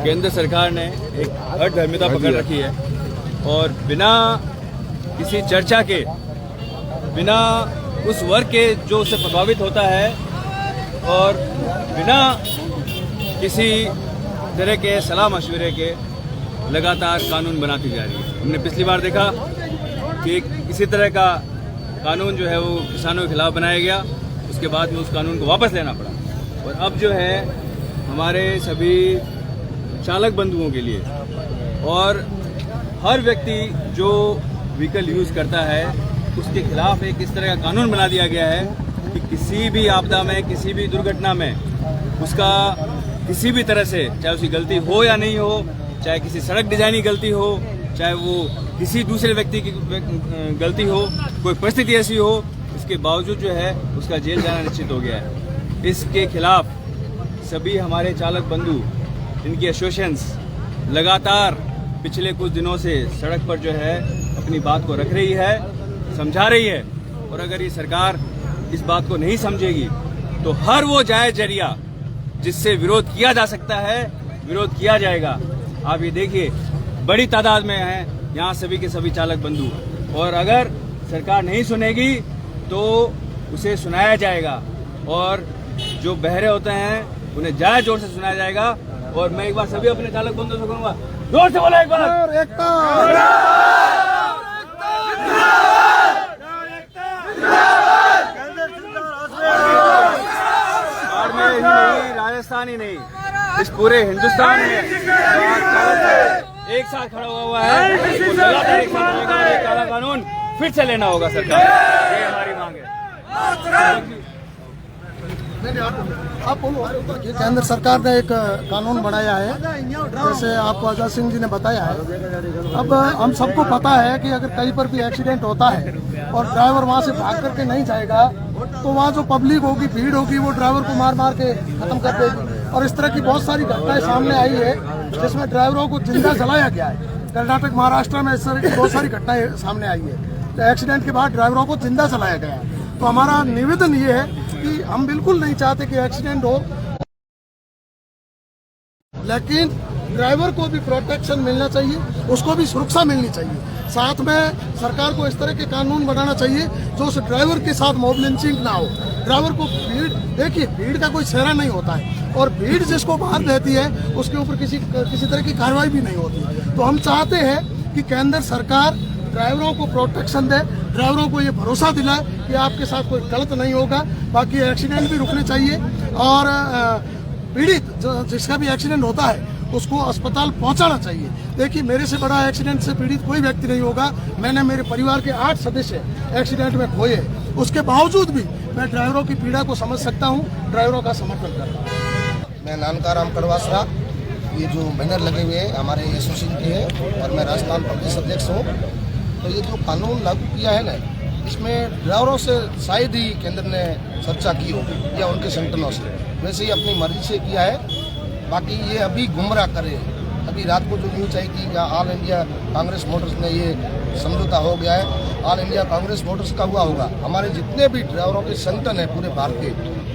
केंद्र सरकार ने एक हठधर्मिता पकड़ रखी है और बिना किसी चर्चा के, बिना उस वर्ग के जो उससे प्रभावित होता है और बिना किसी तरह के सलाह मशवरे के लगातार कानून बनाती जा रही है। हमने पिछली बार देखा कि किसी तरह का कानून जो है वो किसानों के खिलाफ बनाया गया, उसके बाद में उस कानून को वापस लेना पड़ा। और अब जो है हमारे सभी चालक बंधुओं के लिए और हर व्यक्ति जो व्हीकल यूज़ करता है उसके खिलाफ एक इस तरह का कानून बना दिया गया है कि किसी भी आपदा में, किसी भी दुर्घटना में उसका किसी भी तरह से, चाहे उसकी गलती हो या नहीं हो, चाहे किसी सड़क डिजाइन की गलती हो, चाहे वो किसी दूसरे व्यक्ति की गलती हो, कोई परिस्थिति ऐसी हो, इसके बावजूद जो है उसका जेल जाना निश्चित हो गया है। इसके खिलाफ सभी हमारे चालक बंधु, इनकी एसोसिएशंस लगातार पिछले कुछ दिनों से सड़क पर जो है अपनी बात को रख रही है, समझा रही है। और अगर ये सरकार इस बात को नहीं समझेगी तो हर वो जायज जरिया जिससे विरोध किया जा सकता है, विरोध किया जाएगा। आप ये देखिए, बड़ी तादाद में हैं यहाँ सभी के सभी चालक बंधु, और अगर सरकार नहीं सुनेगी तो उसे सुनाया जाएगा और जो बहरे होते हैं उन्हें जायज जोर से सुनाया जाएगा। और मैं एक बार सभी अपने चालक बंधुओं से कहूंगा, जोर से बोला एक बार, राजस्थान ही नहीं, इस पूरे हिंदुस्तान में एक साथ खड़ा हुआ है। एक साथ होगा, एक काला कानून फिर से लेना होगा सरकार, ये हमारी मांग है। केंद्र सरकार ने एक कानून बनाया है, जैसे आपको आजाद सिंह जी ने बताया है। अब हम सबको पता है कि अगर कहीं पर भी एक्सीडेंट होता है और ड्राइवर वहां से भाग करके नहीं जाएगा तो वहाँ जो पब्लिक होगी, भीड़ होगी, वो ड्राइवर को मार मार के खत्म कर देगी। और इस तरह की बहुत सारी घटनाएं सामने आई है जिसमें ड्राइवरों को जिंदा जलाया गया है। कर्नाटक, महाराष्ट्र में इस तरह की बहुत सारी घटनाएं सामने आई है। तो एक्सीडेंट के बाद ड्राइवरों को जिंदा जलाया गया है। तो हमारा निवेदन ये है कि हम बिल्कुल नहीं चाहते कि एक्सीडेंट हो, लेकिन ड्राइवर को भी प्रोटेक्शन मिलना चाहिए, उसको भी सुरक्षा मिलनी चाहिए। साथ में सरकार को इस तरह के कानून बनाना चाहिए जो उस ड्राइवर के साथ मॉब लिंचिंग ना हो। ड्राइवर को भीड़, देखिए भीड़ का कोई सेहरा नहीं होता है और भीड़ जिसको मार देती है उसके ऊपर किसी तरह की कार्रवाई भी नहीं होती। तो हम चाहते हैं कि केंद्र सरकार ड्राइवरों को प्रोटेक्शन दे, ड्राइवरों को ये भरोसा दिलाए कि आपके साथ कोई गलत नहीं होगा। बाकी एक्सीडेंट भी रुकने चाहिए और पीड़ित जिसका भी एक्सीडेंट होता है उसको अस्पताल पहुंचाना चाहिए। देखिए, मेरे से बड़ा एक्सीडेंट से पीड़ित कोई व्यक्ति नहीं होगा। मैंने मेरे परिवार के 8 सदस्य एक्सीडेंट में खोए, उसके बावजूद भी मैं ड्राइवरों की पीड़ा को समझ सकता हूं, ड्राइवरों का समर्थन करता हूं। मैं नानकाराम कड़वासरा, ये जो बैनर लगे हुए हैं हमारे एसोसिएशन के हैं और मैं राजस्थान प्रदेश अध्यक्ष हूँ। तो ये जो कानून लागू किया है ना, इसमें ड्राइवरों से शायद ही केंद्र ने चर्चा की होगी या उनके संगठनों से, वैसे ही अपनी मर्जी से किया है। बाकी ये अभी गुमराह करे, अभी रात को जो न्यूज आई कि ऑल इंडिया कांग्रेस मोटर्स में ये समझौता हो गया है, ऑल इंडिया कांग्रेस मोटर्स का हुआ होगा। हमारे जितने भी ड्राइवरों के संगठन है पूरे भारत के,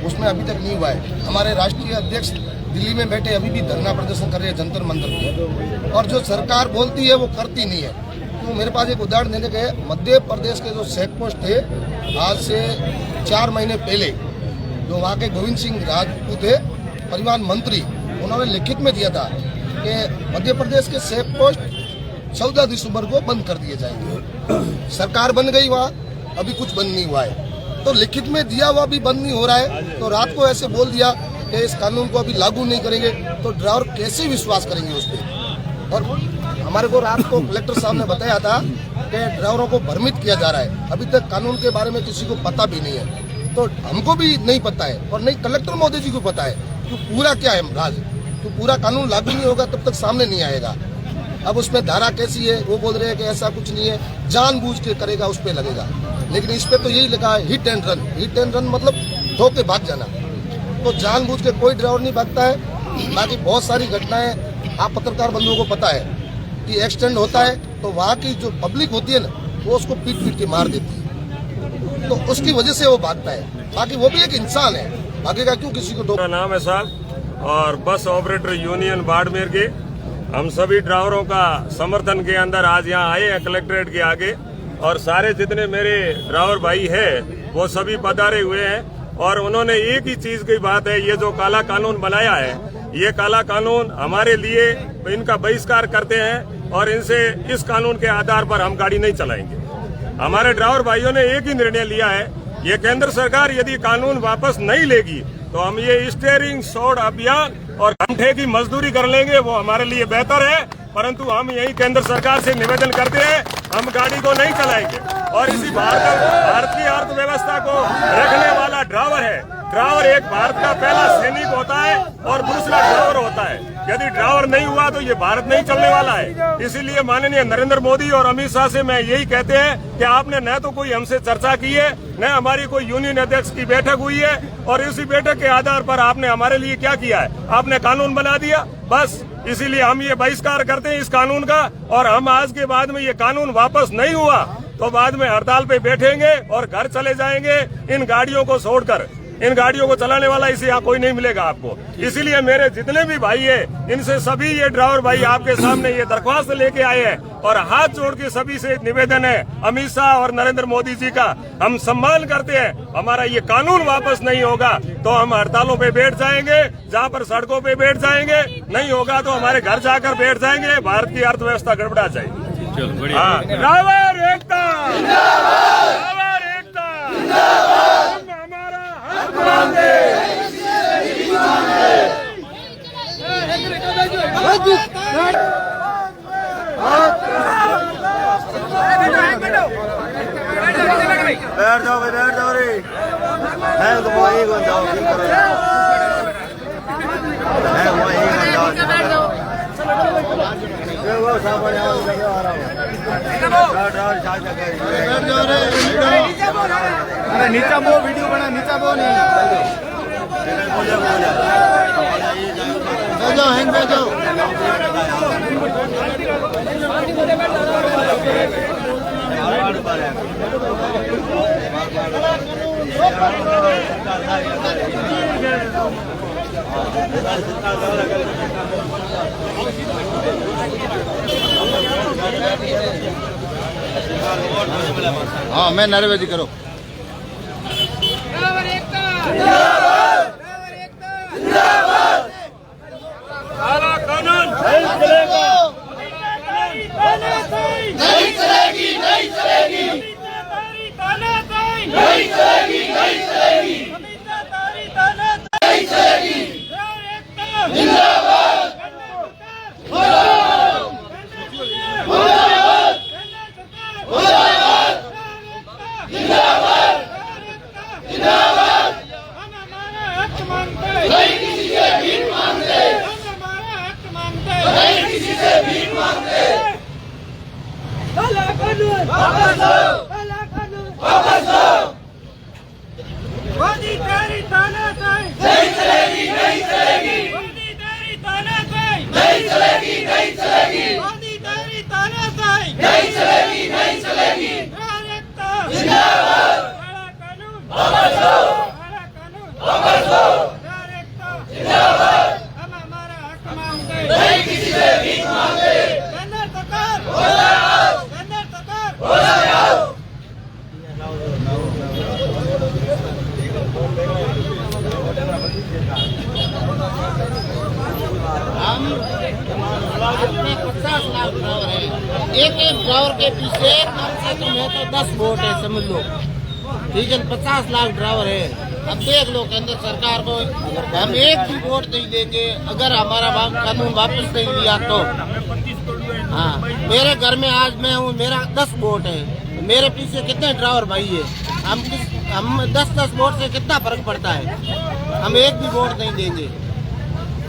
उसमें अभी तक नहीं हुआ है। हमारे राष्ट्रीय अध्यक्ष दिल्ली में बैठे अभी भी धरना प्रदर्शन कर रहे हैं जंतर मंतर पे, और जो सरकार बोलती है वो करती नहीं है। तो मेरे पास एक उदाहरण देने के, मध्य प्रदेश के जो चेक पोस्ट थे, आज से 4 महीने पहले जो वहाँ के गोविंद सिंह राजपूत थे परिवहन मंत्री, उन्होंने लिखित में दिया था कि मध्य प्रदेश के चेक पोस्ट 14 दिसंबर को बंद कर दिए जाएंगे। सरकार बन गई वहाँ, अभी कुछ बंद नहीं हुआ है। तो लिखित में दिया हुआ भी बंद नहीं हो रहा है, तो रात को ऐसे बोल दिया कि इस कानून को अभी लागू नहीं करेंगे, तो ड्राइवर कैसे विश्वास करेंगे उस पर। और हमारे को रात को कलेक्टर साहब ने बताया था कि ड्राइवरों को भ्रमित किया जा रहा है, अभी तक कानून के बारे में किसी को पता भी नहीं है। तो हमको भी नहीं पता है और नहीं कलेक्टर महोदय जी को पता है कि पूरा क्या है राज। तो पूरा कानून लागू नहीं होगा तब तक सामने नहीं आएगा। अब उसमें धारा कैसी है, वो बोल रहे हैं कि ऐसा कुछ नहीं है, जानबूझ के करेगा उस पर लगेगा। लेकिन इस पे तो यही लिखा है hit and run. Hit and run मतलब ठोक के भाग जाना, तो जानबूझ के कोई ड्राइवर नहीं भागता है। बाकी बहुत सारी घटनाएं आप पत्रकार बंधुओं को पता है कि एक्सीडेंट होता है तो वहाँ की जो पब्लिक होती है ना, वो उसको पीट पीट के मार देती है, तो उसकी वजह से वो भागता है। बाकी वो भी एक इंसान है, भागेगा क्यों किसी को। मेरा नाम है साहब और बस ऑपरेटर यूनियन बाड़मेर के हम सभी ड्राइवरों का समर्थन के अंदर आज यहाँ आए हैं कलेक्ट्रेट के आगे। और सारे जितने मेरे ड्राइवर भाई हैं वो सभी पधारे हुए हैं और उन्होंने एक ही चीज की बात है, ये जो काला कानून बनाया है, ये काला कानून हमारे लिए इनका बहिष्कार करते हैं और इनसे इस कानून के आधार पर हम गाड़ी नहीं चलाएंगे। हमारे ड्राइवर भाइयों ने एक ही निर्णय लिया है, ये केंद्र सरकार यदि कानून वापस नहीं लेगी तो हम ये स्टीयरिंग शॉर्ट अभियान और घंटे की मजदूरी कर लेंगे, वो हमारे लिए बेहतर है। परंतु हम यही केंद्र सरकार से निवेदन करते हैं, हम गाड़ी को नहीं चलाएंगे। और इसी भारत की अर्थव्यवस्था को रखने वाला ड्राइवर है। ड्राइवर एक भारत का पहला सैनिक होता है और दूसरा ड्राइवर होता है। यदि ड्राइवर नहीं हुआ तो ये भारत नहीं चलने वाला है। इसीलिए माननीय नरेंद्र मोदी और अमित शाह से मैं यही कहते हैं कि आपने न तो कोई हमसे चर्चा की है, न हमारी कोई यूनियन अध्यक्ष की बैठक हुई है, और इसी बैठक के आधार पर आपने हमारे लिए क्या किया है, आपने कानून बना दिया बस। इसीलिए हम ये बहिष्कार करते हैं इस कानून का, और हम आज के बाद में ये कानून वापस नहीं हुआ तो बाद में हड़ताल पे बैठेंगे और घर चले जाएंगे इन गाड़ियों को छोड़कर। इन गाड़ियों को चलाने वाला इसे यहाँ कोई नहीं मिलेगा आपको। इसीलिए मेरे जितने भी भाई हैं, इनसे सभी ये ड्राइवर भाई आपके सामने ये दरख्वास्त लेके आए हैं और हाथ जोड़ के सभी से निवेदन है, अमित शाह और नरेंद्र मोदी जी का हम सम्मान करते हैं। हमारा ये कानून वापस नहीं होगा तो हम हड़तालों पे बैठ जाएंगे, जहाँ पर सड़कों पे बैठ जाएंगे, नहीं होगा तो हमारे घर जाकर बैठ जाएंगे। भारत की अर्थव्यवस्था गड़बड़ा जाएगी। चलो बढ़िया। ड्राइवर एकता, ड्राइवर एकता, हम हमारा हक मांगे। बैठ जाओ रे, है तो वही को जाओ, है वही को जाओ। वो सब बढ़िया हो गया आ रहा हूं। बैठ जाओ रे, अरे नीचा वो वीडियो बना, नीचा वो नहीं बैठ जाओ, हैंग बैठ जाओ। हाँ मैं नारेबाजी करो। काला कानून नहीं चलेगा, नहीं चलेगी, नहीं चलेगी, नहीं चलेगी, नहीं चलेगी, नहीं चलेगी। जिंदाबाद, मुर्दाबाद, मुर्दाबाद, मुर्दाबाद, जिंदाबाद, जिंदाबाद। हम हमारा हक मांगते, नहीं किसी से भीख मांगते, हम हमारा हक मांगते, नहीं किसी से भीख मांगते। काला कानून वापस लो, काला कानून वापस लो। मोदी तेरी तानाशाही नहीं चलेगी, नहीं चलेगी। मोदी तेरी तानाशाही नहीं चलेगी, नहीं चलेगी। मोदी तेरी तानाशाही नहीं चलेगी, नहीं चलेगी। जिंदाबाद, काला कानून वापस लो, काला कानून वापस लो। जिंदाबाद, हम हमारा हक मांगते, नहीं किसी से भीख मांगते। केंद्र सरकार हो जाओ, केंद्र सरकार हो जाओ। हम अपने 50 लाख ड्राइवर है, एक एक ड्राइवर के पीछे कम से कम है तो 10 वोट है, समझ लो। ठीक है, 50 लाख ड्राइवर है। अब देख लो केंद्र सरकार को हम एक भी वोट नहीं देंगे अगर हमारा कानून वापस नहीं लिया तो। हाँ, मेरे घर में आज मैं हूँ, मेरा 10 वोट है, मेरे पीछे कितने ड्राइवर भाई है। हम 10-10 वोट से कितना फर्क पड़ता है। हम एक भी वोट नहीं देंगे।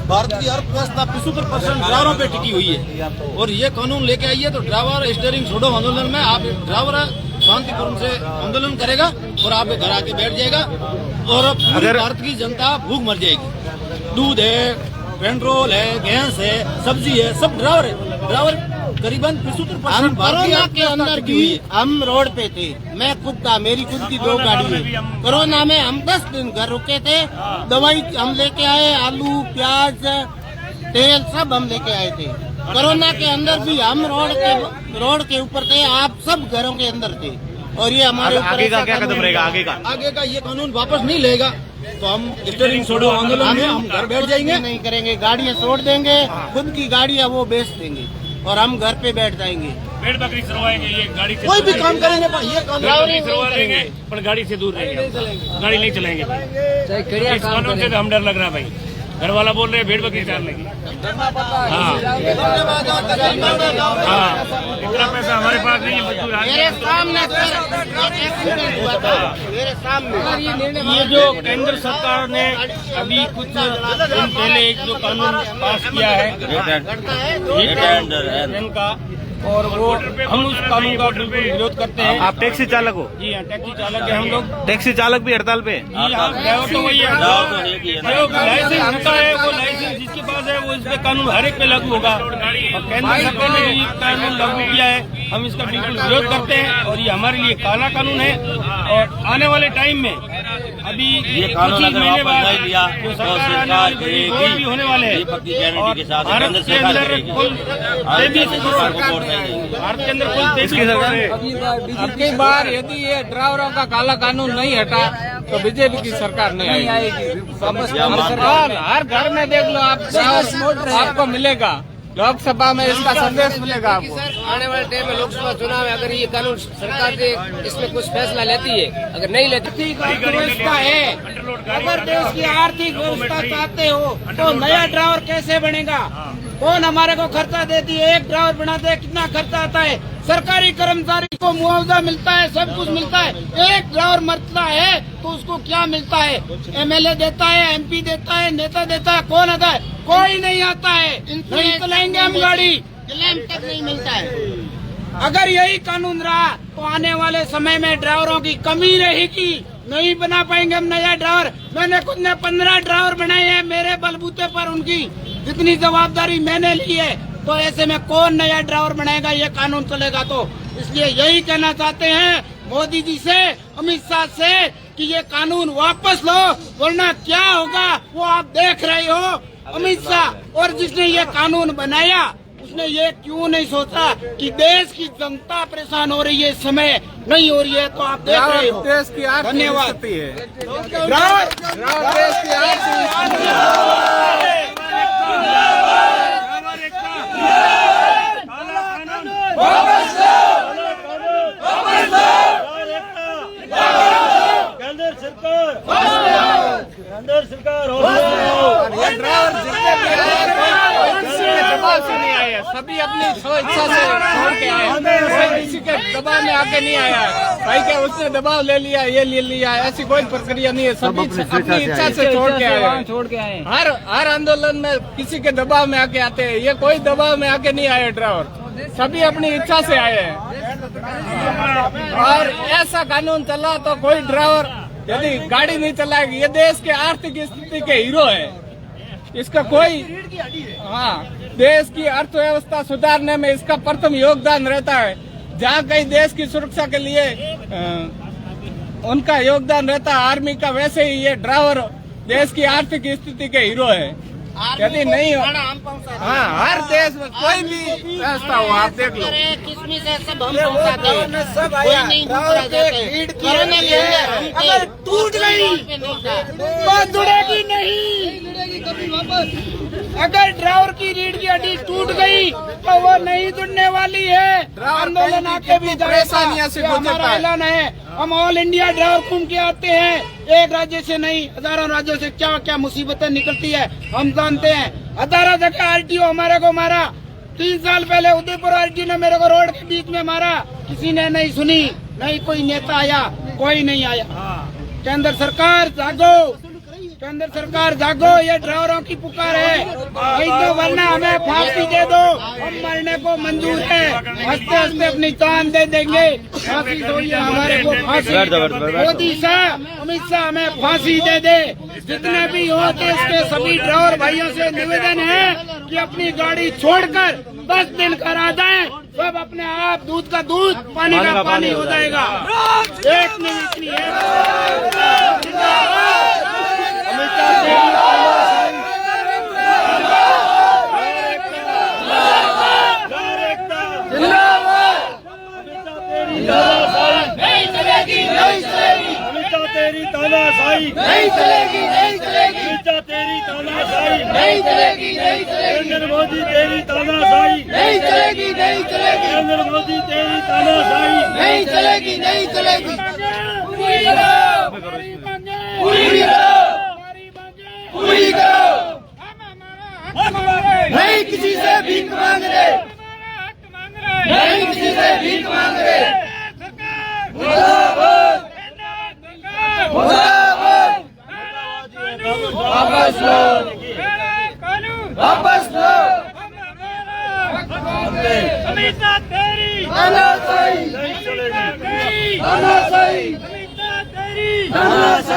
भारत की अर्थव्यवस्था 75% ड्राइवरों पे टिकी हुई है और ये कानून लेके आइए तो ड्राइवर स्टीयरिंग छोड़ो आंदोलन में आप ड्राइवर शांतिपूर्ण से आंदोलन करेगा और आपके घर आके बैठ जाएगा और पूरी भारत की जनता भूख मर जाएगी। दूध है, पेट्रोल है, गैस है, सब्जी है, सब ड्राइवर है। ड्राइवर करीबन 75% हम कोरोना के अंदर भी हम रोड पे थे। मैं खुद था, मेरी खुद की 2 गाड़ी है। कोरोना में हम 10 दिन घर रुके थे। दवाई हम लेके आए, आलू प्याज तेल सब हम लेके आए थे। कोरोना के अंदर भी हम रोड के ऊपर थे, आप सब घरों के अंदर थे। और ये हमारे आगे का क्या कदम रहेगा? आगे का ये कानून वापस नहीं लेगा तो हम स्टीयरिंग छोड़ो आंदोलन में हम घर बैठ जाएंगे। नहीं करेंगे, गाड़ियाँ छोड़ देंगे, खुद की गाड़ियाँ वो बेच देंगे और हम घर पे बैठ जाएंगे। भेड़ बकरी चरवाएंगे, ये गाड़ी से कोई भी काम करेंगे ये काम चरवा लेंगे पर गाड़ी से दूर रहेंगे, गाड़ी नहीं चलाएंगे। इस कानून से तो हम डर लग रहा है भाई। घर वाला बोल रहे हैं भेड़ बकरी चार लेंगे। हाँ, इतना पैसा हमारे पास नहीं है, मजदूर मेरे सामने एक्सीडेंट हुआ था, मेरे सामने। ये जो केंद्र सरकार ने अभी कुछ दिन पहले एक जो कानून पास किया है ट्रेन का, और वो हम उस कानून का बिल्कुल विरोध करते हैं। आप टैक्सी चालक हो? जी हाँ, टैक्सी चालक है हम लोग। टैक्सी चालक भी हड़ताल पे? जी हाँ, ड्राइवर तो वही है, जो लाइसेंस होता है वो लाइसेंस जिसके पास है वो इस पे कानून हर एक पे लागू होगा। और केंद्र सरकार ने ये कानून लागू किया है, हम इसका बिल्कुल विरोध करते हैं और ये हमारे लिए काला कानून है। और आने वाले टाइम में अभी कुछ ही महीने बाद जो सरकार आने वाली बड़ी वोट भी होने वाले हैं और भारत के अंदर कुल 33 करोड़, भारत के अंदर कुल 33 करोड़ है। अब की बार यदि ये ड्राइवरों का काला कानून नहीं हटा तो बीजेपी की सरकार नहीं आएगी। सरकार हर घर में देख लो आप, आपको मिलेगा, लोकसभा में इसका संदेश मिलेगा आपको। आने वाले टाइम में लोकसभा चुनाव में अगर ये कानून सरकार से इसमें कुछ फैसला लेती है, अगर नहीं लेती, व्यवस्था है, अगर देश की आर्थिक व्यवस्था चाहते हो तो नया ड्राइवर कैसे बनेगा? कौन हमारे को खर्चा देती है? एक ड्राइवर बनाते हैं कितना खर्चा आता है? सरकारी कर्मचारी को मुआवजा मिलता है, सब कुछ मिलता है। एक ड्राइवर मरता है तो उसको क्या मिलता है? एमएलए देता है, एमपी देता है, नेता देता है, कौन आता है? कोई नहीं आता है। नहीं चलाएंगे हम गाड़ी, क्लेम तक नहीं मिलता है। अगर यही कानून रहा तो आने वाले समय में ड्राइवरों की कमी रहेगी, नहीं बना पाएंगे हम नया ड्राइवर। मैंने खुद ने 15 ड्राइवर बनाए हैं, मेरे बलबूते पर उनकी जितनी जवाबदारी मैंने ली है। तो ऐसे में कौन नया ड्राइवर बनाएगा? ये कानून चलेगा तो। इसलिए यही कहना चाहते हैं मोदी जी से, अमित शाह से कि ये कानून वापस लो, वरना क्या होगा वो आप देख रहे हो। अमित शाह और जिसने ये कानून बनाया उसने ये क्यों नहीं सोचा कि देश की जनता परेशान हो रही है, इस समय नहीं हो रही है, तो आप देख रहे हो। देश की आर्थिक धन्यवाद। स्थिति है, ड्राइवर देश की आर्थिक दबाव से नहीं आया, सभी अपनी इच्छा से छोड़ के आए, कोई किसी के दबाव में आके नहीं आया भाई क्या उसने दबाव ले लिया, ये ले लिया, ऐसी कोई प्रक्रिया नहीं है। सभी अपनी इच्छा से छोड़ के आए। हर आंदोलन में किसी के दबाव में आके आते हैं, ये कोई दबाव में आके नहीं आए ड्राइवर, सभी अपनी इच्छा से आए हैं। और ऐसा कानून चला तो कोई ड्राइवर यदि गाड़ी नहीं चलाएगी, ये देश के आर्थिक स्थिति के हीरो है, इसका कोई देश की अर्थव्यवस्था सुधारने में इसका प्रथम योगदान रहता है। जहाँ कहीं देश की सुरक्षा के लिए उनका योगदान रहता है आर्मी का, वैसे ही ये ड्राइवर देश की आर्थिक स्थिति के हीरो है। यदि नहीं हो हर देश में कोई भी व्यवस्था हो, आप देख लो, किसमें से सब हम पहुंचाते हैं, सब कोई नहीं कोरोना के अंदर अगर टूट गई तो जुड़ेगी नहीं, कभी वापस। अगर ड्राइवर की रीढ़ की हड्डी टूट गई तो वो नहीं जुड़ने वाली है। आंदोलन आके भी परेशानियां से हमारा ऐलान है, हम ऑल इंडिया ड्राइवर घूम के आते हैं, एक राज्य से नहीं, हजारों राज्यों से क्या क्या मुसीबतें निकलती है हम जानते हैं। हजारों जगह आरटीओ हमारे को मारा, 3 साल पहले उदयपुर आरटीओ ने मेरे को रोड के बीच में मारा, किसी ने नहीं सुनी, नहीं कोई नेता आया, कोई नहीं आया। केंद्र सरकार जागो, केंद्र सरकार जागो, ये ड्राइवरों की पुकार है, नहीं तो वरना हमें फांसी दे दो, हम मरने को मंजूर है, हंसते हंसते अपनी जान दे देंगे। फांसी दो, हमारे को फांसी, मोदी शाह अमित शाह हमें फांसी दे दे। जितने भी हो देश के सभी ड्राइवर भाइयों से निवेदन है कि अपनी गाड़ी छोड़कर 10 दिन करा जाएं, सब अपने आप दूध का दूध पानी का पानी हो जाएगा। एक नहीं इतनी नहीं चलेगी, नहीं चलेगी, अमिता तेरी तानाशाही नहीं चलेगी, नहीं चलेगी, अमिता तेरी तानाशाही नहीं चलेगी, नहीं चलेगी, नरेंद्र मोदी तेरी तानाशाही नहीं चलेगी, नहीं चलेगी, नरेंद्र मोदी तेरी तानाशाही नहीं चलेगी, नहीं चलेगी, पूरी करो, पूरी करो, पूरी करो, नहीं किसी से भीख मांग रहे, नहीं किसी से भीख मांग रहे। वापस लो, वापस लो, अमिता तेरी तानाशाही नहीं चलेगी, तानाशाही, अमिता तेरी तानाशाही।